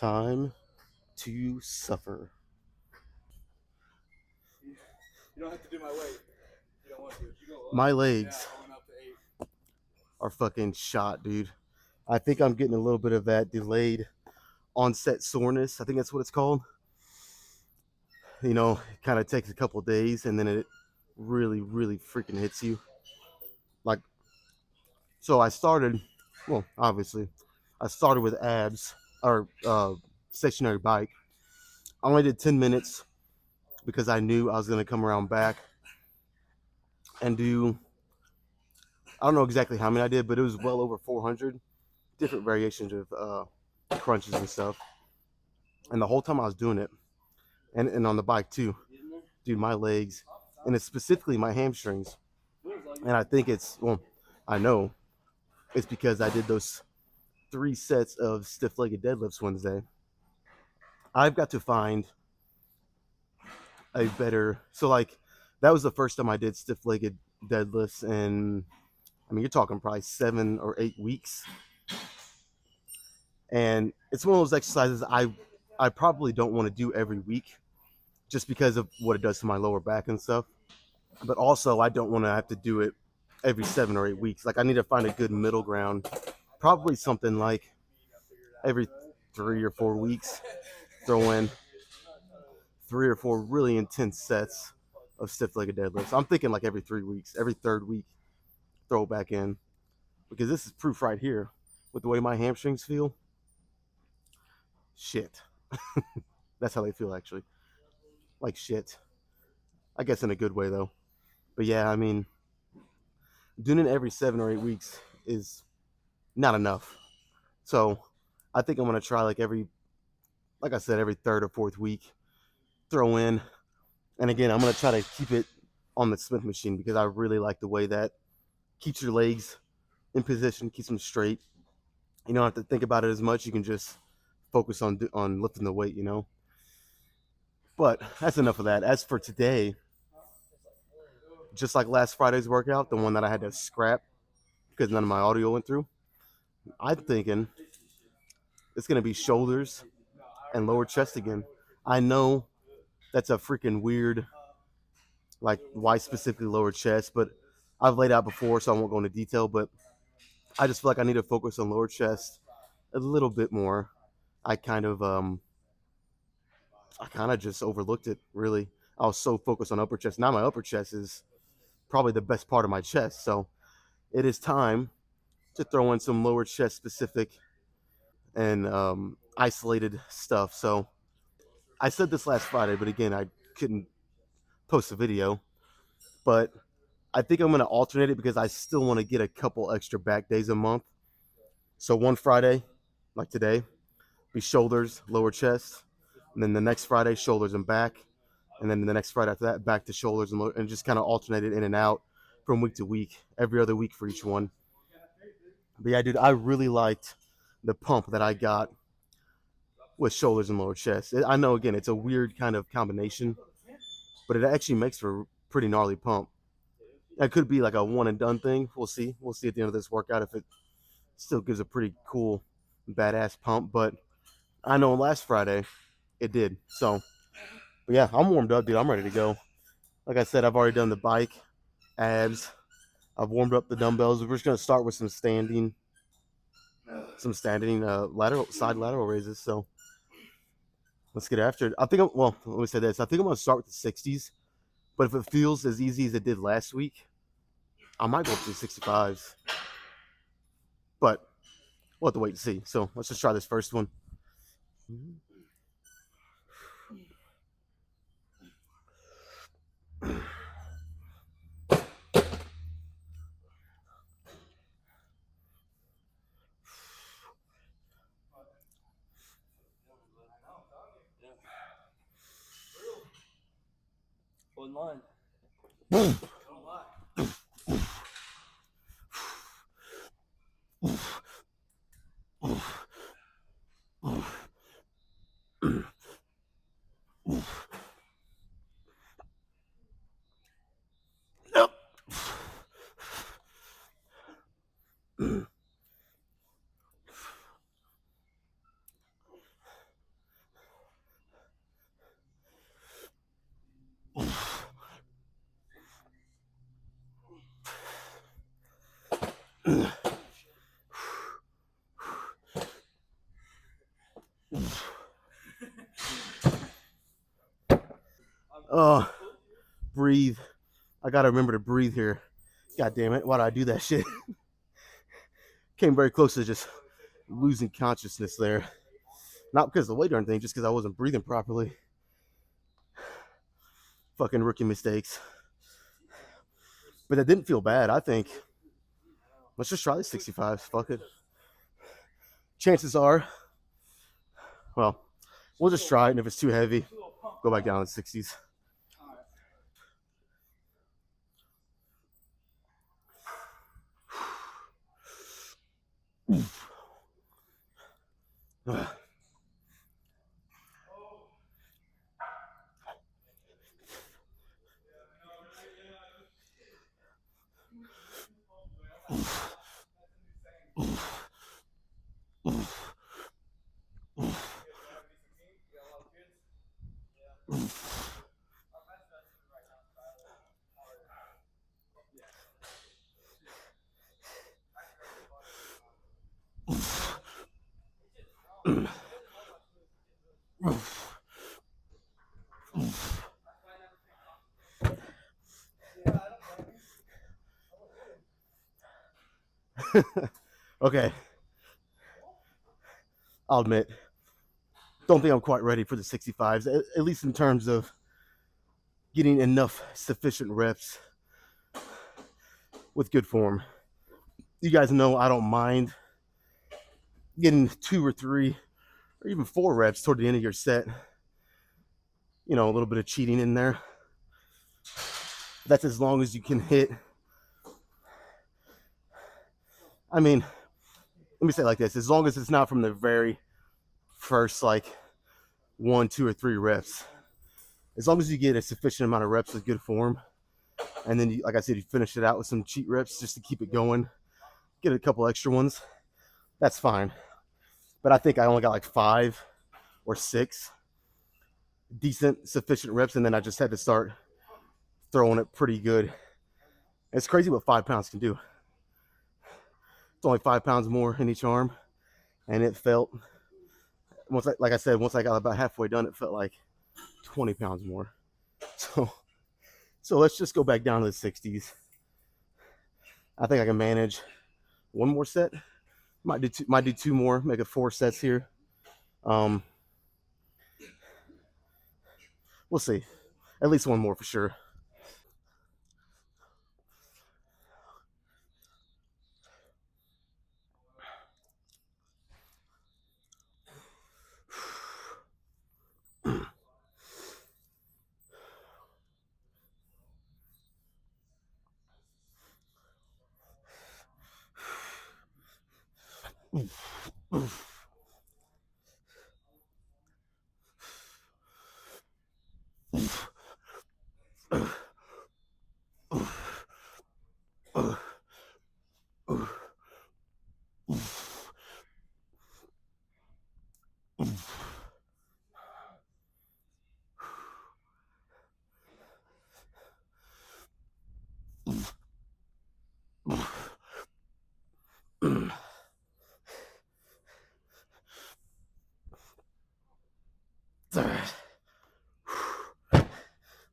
Time to suffer. You don't have to do my weight. You don't want to. You go up. My legs Yeah, I went up to 8. are fucking shot, dude. I think I'm getting a little bit of that delayed onset soreness. I think that's what it's called. You know, it kind of takes a couple of days and then it really, really freaking hits you. Like, so I started, well, obviously, I started with abs or stationary bike. I only did 10 minutes because I knew I was going to come around back and do, I don't know exactly how many I did, but it was well over 400 different variations of crunches and stuff. And the whole time I was doing it, and on the bike too, dude, my legs, and it's specifically my hamstrings. And I think it's, well, I know it's because I did those 3 sets of stiff legged deadlifts Wednesday. I've got to find a better, so like, that was the first time I did stiff legged deadlifts, and I mean, you're talking probably 7 or 8 weeks. And it's one of those exercises I probably don't want to do every week just because of what it does to my lower back and stuff. But also, I don't want to have to do it every 7 or 8 weeks. Like, I need to find a good middle ground. Probably something like every 3 or 4 weeks, throw in 3 or 4 really intense sets of stiff legged deadlifts. I'm thinking like every 3 weeks, every third week, throw it back in. Because this is proof right here with the way my hamstrings feel. Shit. That's how they feel, actually. Like shit. I guess in a good way, though. But yeah, I mean, doing it every 7 or 8 weeks is not enough. So I think I'm gonna try like I said, every third or fourth week, throw in. And again, I'm gonna try to keep it on the Smith machine because I really like the way that keeps your legs in position, keeps them straight. You don't have to think about it as much. You can just focus on lifting the weight, you know. But that's enough of that. As for today, just like last Friday's workout, the one that I had to scrap because none of my audio went through, I'm thinking it's gonna be shoulders and lower chest again. I know that's a freaking weird, like, why specifically lower chest, but I've laid out before, so I won't go into detail. But I just feel like I need to focus on lower chest a little bit more. I kind of just overlooked it. Really, I was so focused on upper chest. Now my upper chest is probably the best part of my chest, so it is time to throw in some lower chest specific and isolated stuff. So I said this last Friday, but again, I couldn't post a video. But I think I'm going to alternate it because I still want to get a couple extra back days a month. So one Friday, like today, be shoulders, lower chest, and then the next Friday, shoulders and back, and then the next Friday after that, back to shoulders and lower, and just kind of alternate it in and out from week to week, every other week for each one. But yeah, dude, I really liked the pump that I got with shoulders and lower chest. I know, again, it's a weird kind of combination, but it actually makes for a pretty gnarly pump. That could be like a one and done thing. We'll see. We'll see at the end of this workout if it still gives a pretty cool, badass pump. But I know last Friday it did. So, but yeah, I'm warmed up, dude. I'm ready to go. Like I said, I've already done the bike, abs. I've warmed up the dumbbells. We're just gonna start with some standing lateral side lateral raises. So let's get after it. I think. Well, let me say this. I think I'm gonna start with the 60s. But if it feels as easy as it did last week, I might go up to the 65s. But we'll have to wait and see. So let's just try this first one. Online. Oh, breathe. I gotta remember to breathe here. God damn it. Why did I do that shit? Came very close to just losing consciousness there. Not because of the weight or anything, just because I wasn't breathing properly. Fucking rookie mistakes. But that didn't feel bad, I think. Let's just try the 65s. Fuck it. Chances are, well, we'll just try it, and if it's too heavy, go back down to the 60s. Okay. I'll admit, don't think I'm quite ready for the 65s, at least in terms of getting enough sufficient reps with good form. You guys know I don't mind getting 2 or 3 or even 4 reps toward the end of your set. You know, a little bit of cheating in there. That's as long as you can hit. I mean, let me say it like this: as long as it's not from the very first, like 1, 2, or 3 reps. As long as you get a sufficient amount of reps with good form, and then, like I said, you finish it out with some cheat reps just to keep it going, get a couple extra ones, that's fine. But I think I only got like 5 or 6 decent, sufficient reps, and then I just had to start throwing it pretty good. It's crazy what 5 pounds can do. It's only 5 pounds more in each arm, and it felt, like I said, once I got about halfway done, it felt like 20 pounds more. So let's just go back down to the 60s. I think I can manage 1 more set. Might do 2 more, make it 4 sets here. We'll see. At least 1 more for sure.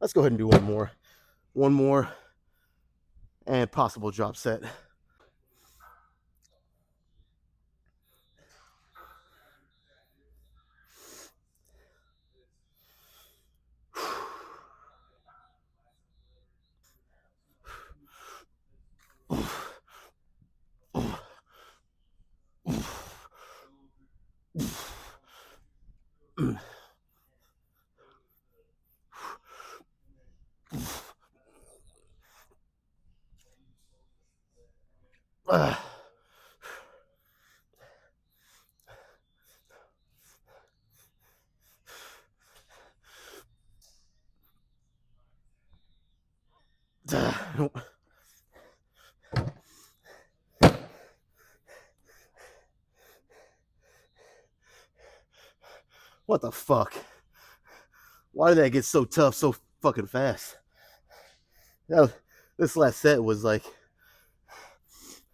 Let's go ahead and do 1 more. 1 more and possible drop set. What the fuck? Why did that get so tough so fucking fast? This last set was like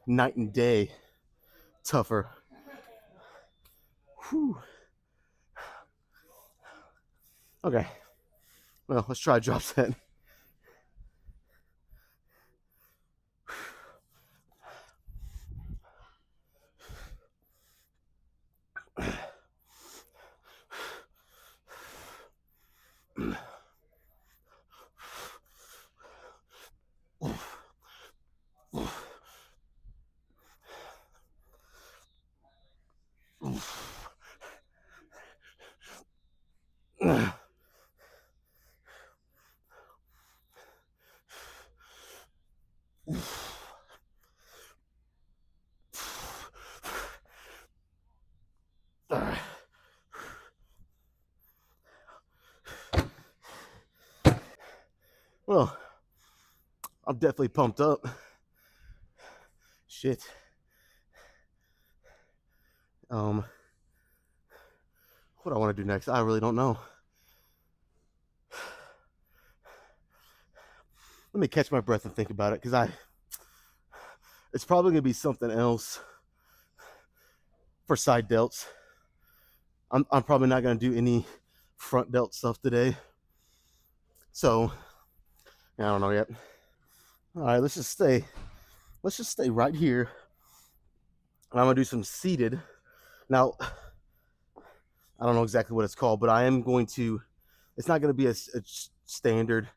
night and day tougher. Whew. Okay. Well, let's try a drop set. Well, I'm definitely pumped up. Shit. What I want to do next, I really don't know. Let me catch my breath and think about it, because it's probably gonna be something else for side delts. I'm probably not gonna do any front delt stuff today. So I don't know yet. All right, let's just stay right here. I'm gonna do some seated. Now, I don't know exactly what it's called, but I am going to. It's not going to be a standard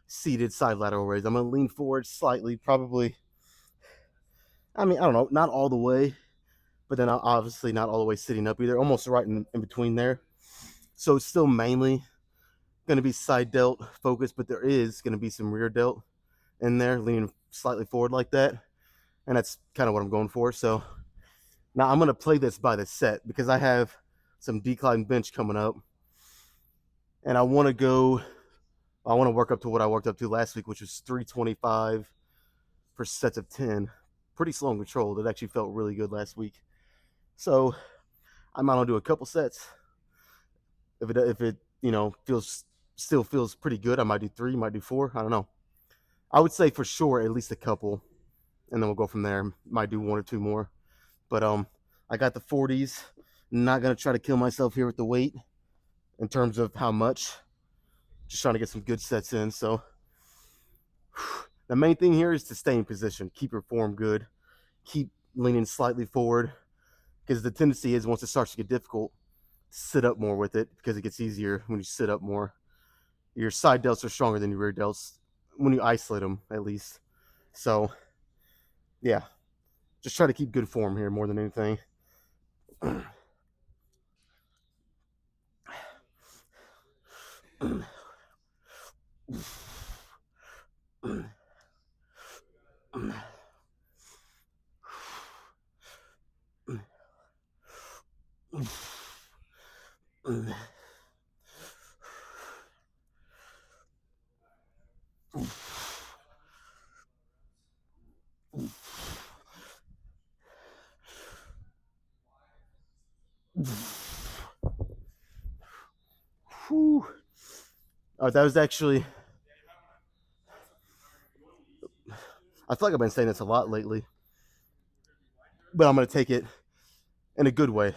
seated side lateral raise. I'm going to lean forward slightly, probably. I mean, I don't know, not all the way, but then obviously not all the way sitting up either. Almost right in between there. So it's still mainly going to be side delt focused, but there is going to be some rear delt in there, leaning slightly forward like that, and that's kind of what I'm going for. So now I'm going to play this by the set because I have some decline bench coming up, and I want to work up to what I worked up to last week, which was 325 for sets of 10. Pretty slow and controlled. It actually felt really good last week. So I might want to do a couple sets. If it still feels pretty good, I might do 3, might do 4. I don't know. I would say for sure at least a couple, and then we'll go from there. Might do 1 or 2 more. But I got the 40s. Not gonna try to kill myself here with the weight in terms of how much. Just trying to get some good sets in. So the main thing here is to stay in position, keep your form good, keep leaning slightly forward, because the tendency is once it starts to get difficult, sit up more with it because it gets easier when you sit up more. Your side delts are stronger than your rear delts when you isolate them, at least. So yeah, just try to keep good form here more than anything. Whew. That was actually. I feel like I've been saying this a lot lately, but I'm gonna take it in a good way.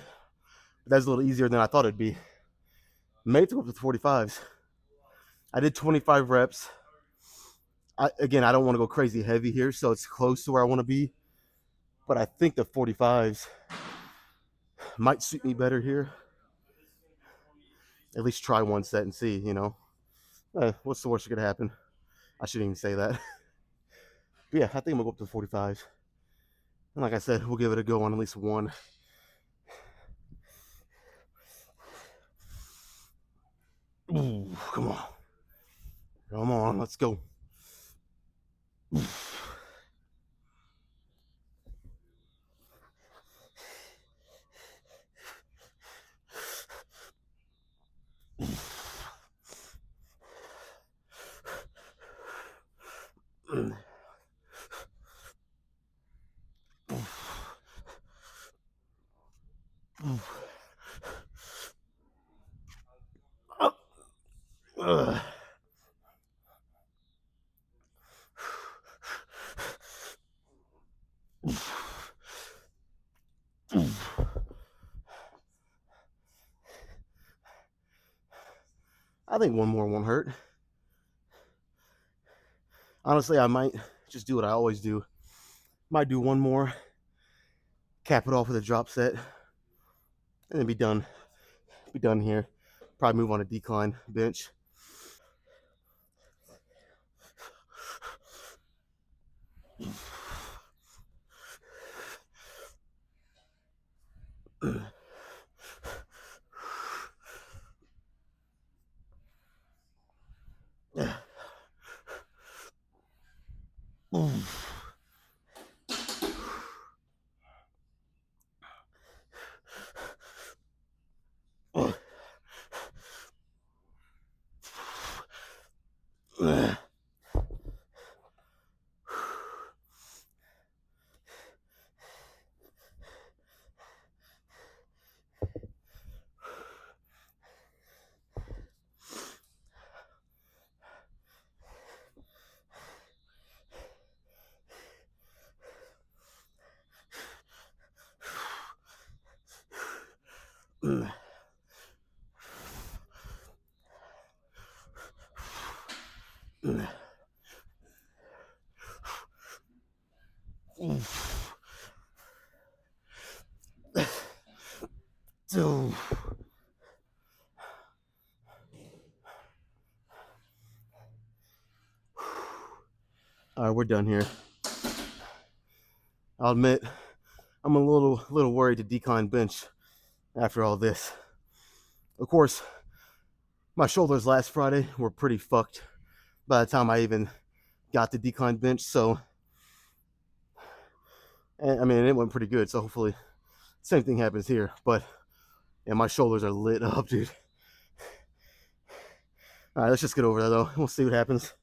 That's a little easier than I thought it'd be. Made it to up to 45s. I did 25 reps. I don't want to go crazy heavy here, so it's close to where I want to be. But I think the 45s might suit me better here. At least try one set and see, what's the worst that could happen? I shouldn't even say that. But yeah, I think I'm going to go up to 45s. And like I said, we'll give it a go on at least one. Ooh, come on. Come on, let's go. I think one more won't hurt. Honestly, I might just do what I always do. Might do one more, cap it off with a drop set, and then be done. Be done here. Probably move on a decline bench. All right, we're done here. I'll admit, I'm a little worried to decline bench after all this. Of course, my shoulders last Friday were pretty fucked by the time I even got the decline bench. So, I mean, it went pretty good. So hopefully, same thing happens here. But yeah, my shoulders are lit up, dude. All right, let's just get over that though. We'll see what happens.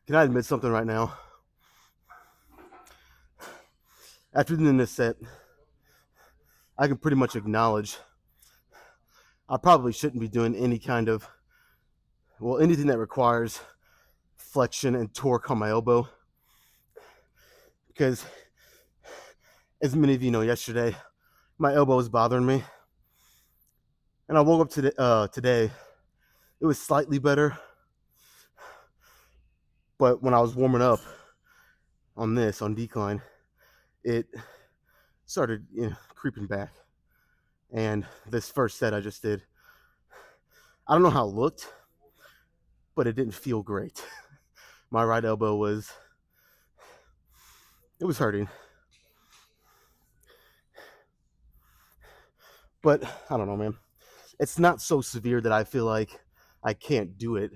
Can I admit something right now? After doing this set, I can pretty much acknowledge I probably shouldn't be doing any kind of, well, anything that requires flexion and torque on my elbow. Because, as many of you know, yesterday, my elbow was bothering me. And I woke up today, it was slightly better. But when I was warming up on decline, it started creeping back. And this first set I just did, I don't know how it looked, but it didn't feel great. My right elbow was hurting. But I don't know, man. It's not so severe that I feel like I can't do it.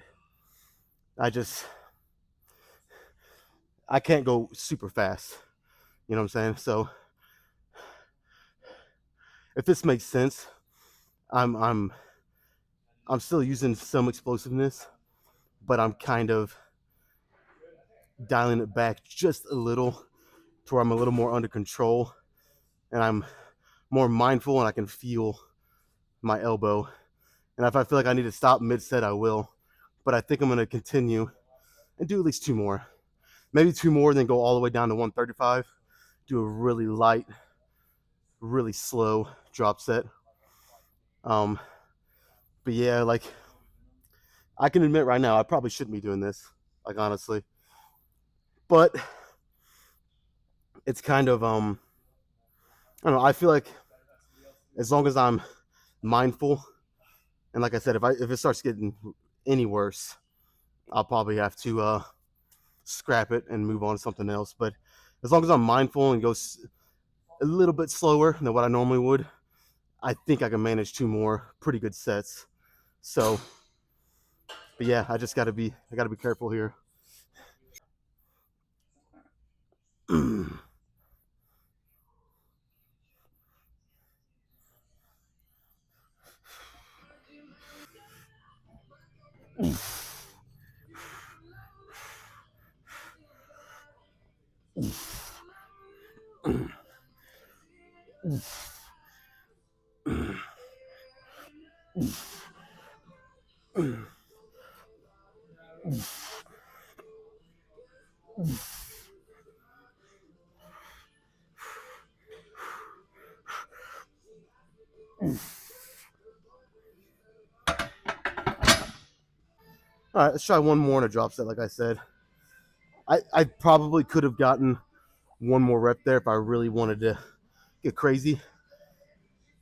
I can't go super fast. You know what I'm saying? So if this makes sense, I'm still using some explosiveness, but I'm kind of dialing it back just a little to where I'm a little more under control and I'm more mindful and I can feel my elbow. And if I feel like I need to stop mid set, I will. But I think I'm going to continue and do at least two more. Maybe two more, then go all the way down to 135. Do a really light, really slow drop set. But yeah, like I can admit right now I probably shouldn't be doing this, like honestly. But it's kind of I don't know, I feel like as long as I'm mindful, and like I said, if it starts getting any worse, I'll probably have to scrap it and move on to something else. But as long as I'm mindful and go a little bit slower than what I normally would, I think I can manage two more pretty good sets. So, but yeah, I gotta be careful here. All right, let's try one more in a drop set. Like I said, I probably could have gotten one more rep there if I really wanted to get crazy.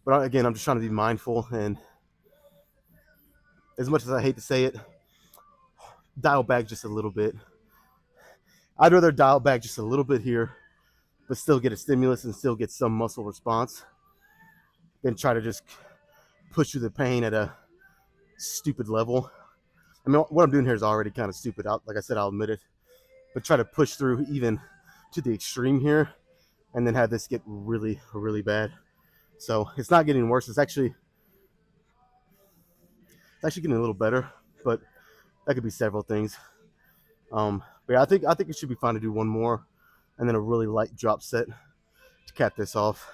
But again, I'm just trying to be mindful, and as much as I hate to say it, dial back just a little bit. I'd rather dial back just a little bit here, but still get a stimulus and still get some muscle response than try to just push through the pain at a stupid level. I mean, what I'm doing here is already kind of stupid. Like I said, I'll admit it. But try to push through even to the extreme here and then have this get really, really bad. So it's not getting worse. It's actually getting a little better, but that could be several things. But yeah, I think it should be fine to do one more and then a really light drop set to cap this off.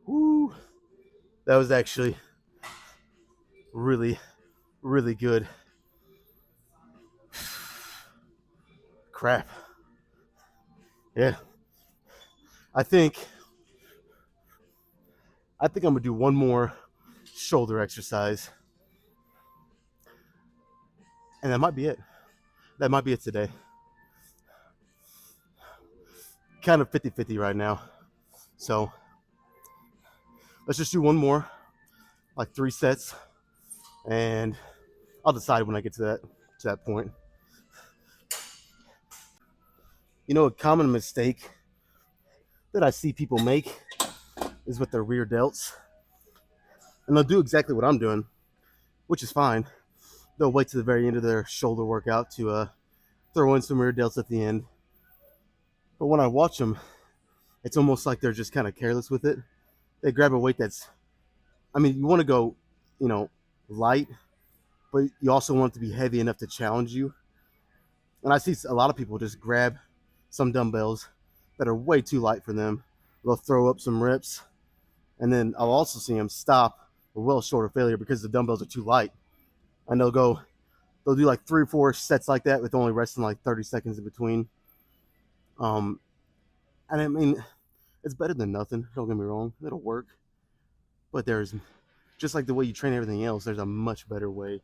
Woo. That was actually really, really good. Crap. Yeah. I think I'm gonna do one more shoulder exercise, and that might be it. That might be it today. Kind of 50-50 right now. So let's just do one more, like 3 sets, and I'll decide when I get to that point. You know, a common mistake that I see people make is with their rear delts, and they'll do exactly what I'm doing, which is fine. They'll wait to the very end of their shoulder workout to throw in some rear delts at the end. But when I watch them, it's almost like they're just kind of careless with it. They grab a weight that's, I mean, you want to go, light, but you also want it to be heavy enough to challenge you. And I see a lot of people just grab some dumbbells that are way too light for them. They'll throw up some reps, and then I'll also see them stop well short of failure because the dumbbells are too light. And they'll do like 3 or 4 sets like that with only resting like 30 seconds in between. And I mean, it's better than nothing. Don't get me wrong, it'll work. But there's just like the way you train everything else, there's a much better way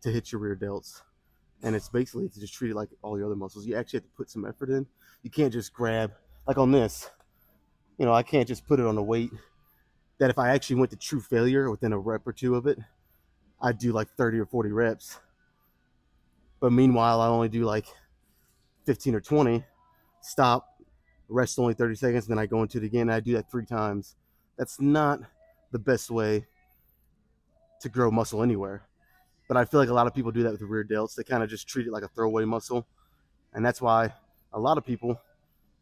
to hit your rear delts. And it's basically to just treat it like all your other muscles. You actually have to put some effort in. You can't just grab, like on this, I can't just put it on a weight that if I actually went to true failure within a rep or two of it, I'd do like 30 or 40 reps. But meanwhile, I only do like 15 or 20, stop, rest only 30 seconds, then I go into it again. And I do that 3 times. That's not the best way to grow muscle anywhere. But I feel like a lot of people do that with the rear delts. They kind of just treat it like a throwaway muscle. And that's why a lot of people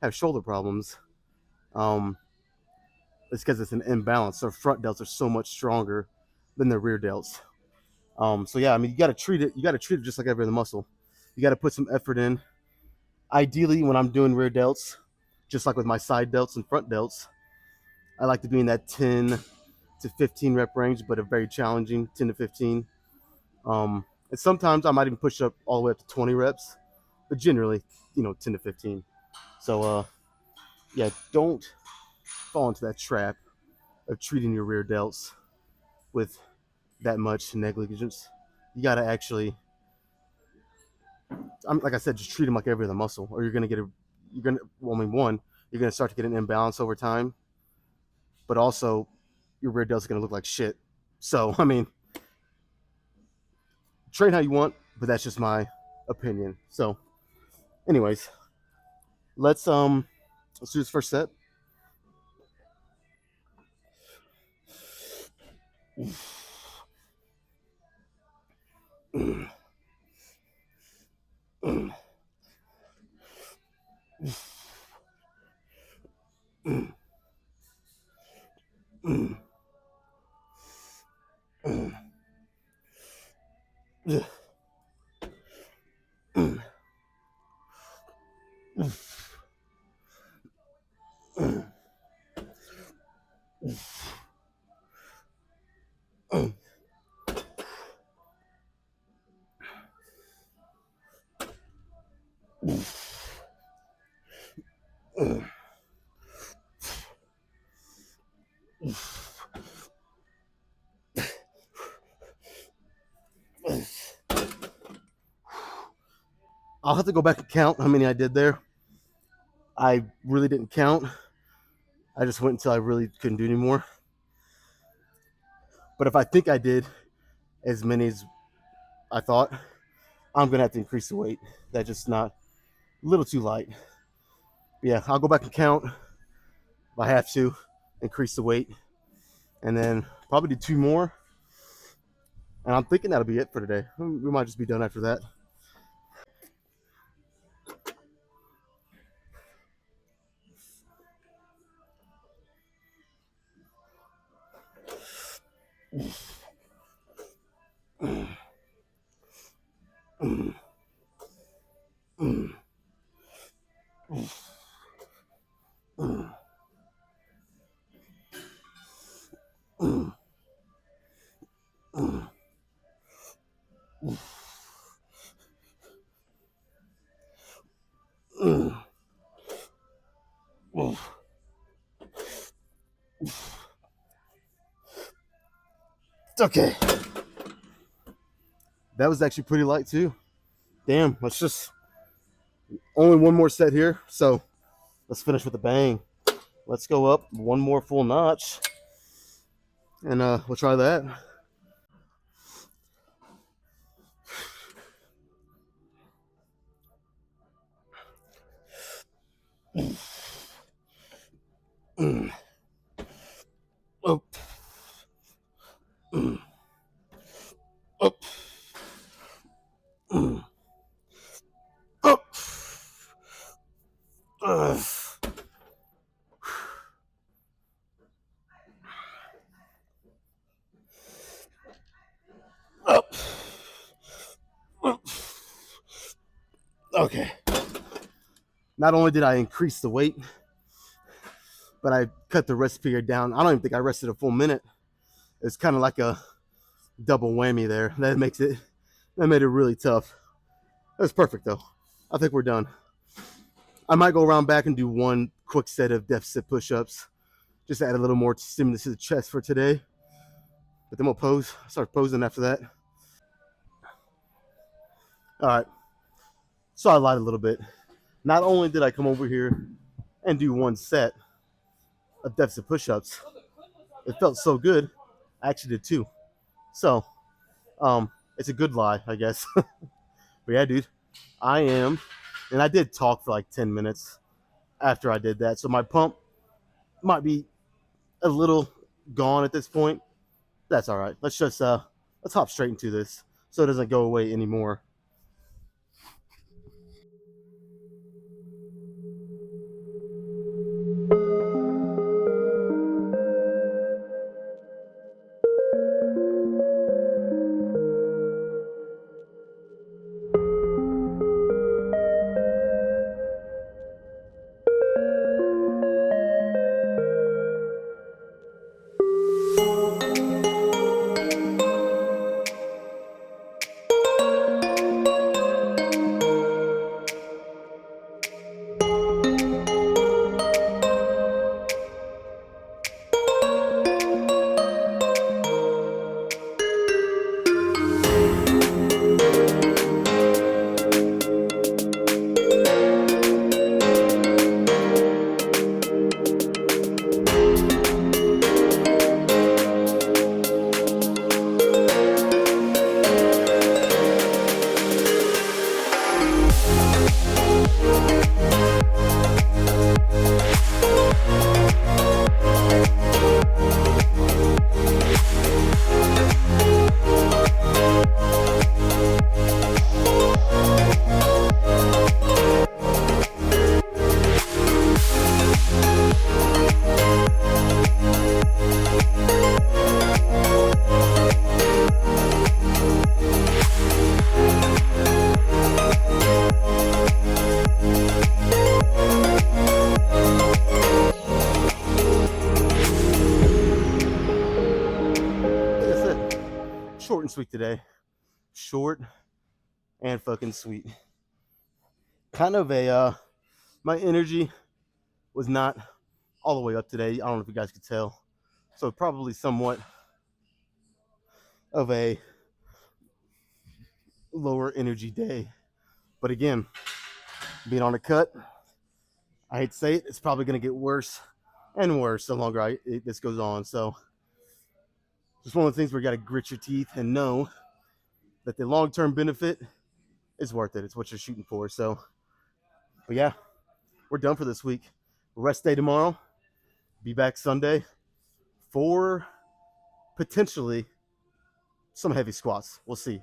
have shoulder problems. It's because it's an imbalance. Their front delts are so much stronger than their rear delts. So yeah, I mean, you got to treat it. You got to treat it just like every other muscle. You got to put some effort in. Ideally, when I'm doing rear delts, just like with my side delts and front delts, I like to be in that 10 to 15 rep range, but a very challenging 10 to 15. And sometimes I might even push up all the way up to 20 reps, but generally, 10 to 15. So yeah, don't fall into that trap of treating your rear delts with that much negligence. You got to actually, like I said, just treat them like every other muscle, or you're going to get one, you're going to start to get an imbalance over time, but also your rear delts are going to look like shit. So, I mean, train how you want, but that's just my opinion. So, anyways, let's do this first set. I'll have to go back and count how many I did there. I really didn't count. I just went until I really couldn't do anymore. But if I think I did as many as I thought, I'm gonna have to increase the weight. That's just not a little too light. But yeah, I'll go back and count if I have to, increase the weight, and then probably do 2 more. And I'm thinking that'll be it for today. We might just be done after that. Okay. That was actually pretty light too. Damn, let's just only 1 more set here. So let's finish with a bang. Let's go up 1 more full notch. And we'll try that. Up. Up. Up. Up. Up. Okay. Not only did I increase the weight, but I cut the rest period down. I don't even think I rested a full minute. It's kind of like a double whammy there. That made it really tough. That's perfect though. I think we're done. I might go around back and do one quick set of deficit push-ups, just to add a little more stimulus to the chest for today. But then we'll start posing after that. All right. So I lied a little bit. Not only did I come over here and do one set of deficit push-ups, it felt so good, I actually did two. So, it's a good lie, I guess. But yeah, dude, and I did talk for like 10 minutes after I did that. So my pump might be a little gone at this point. That's all right. Let's hop straight into this so it doesn't go away anymore. That's it. Short and sweet today. Short and fucking sweet. Kind of my energy was not all the way up today. I don't know if you guys could tell. So probably somewhat of a lower energy day. But again, being on a cut, I hate to say it, it's probably going to get worse and worse the longer this goes on. So it's one of the things where you got to grit your teeth and know that the long-term benefit is worth it. It's what you're shooting for. So, but yeah, we're done for this week. Rest day tomorrow. Be back Sunday for potentially some heavy squats. We'll see.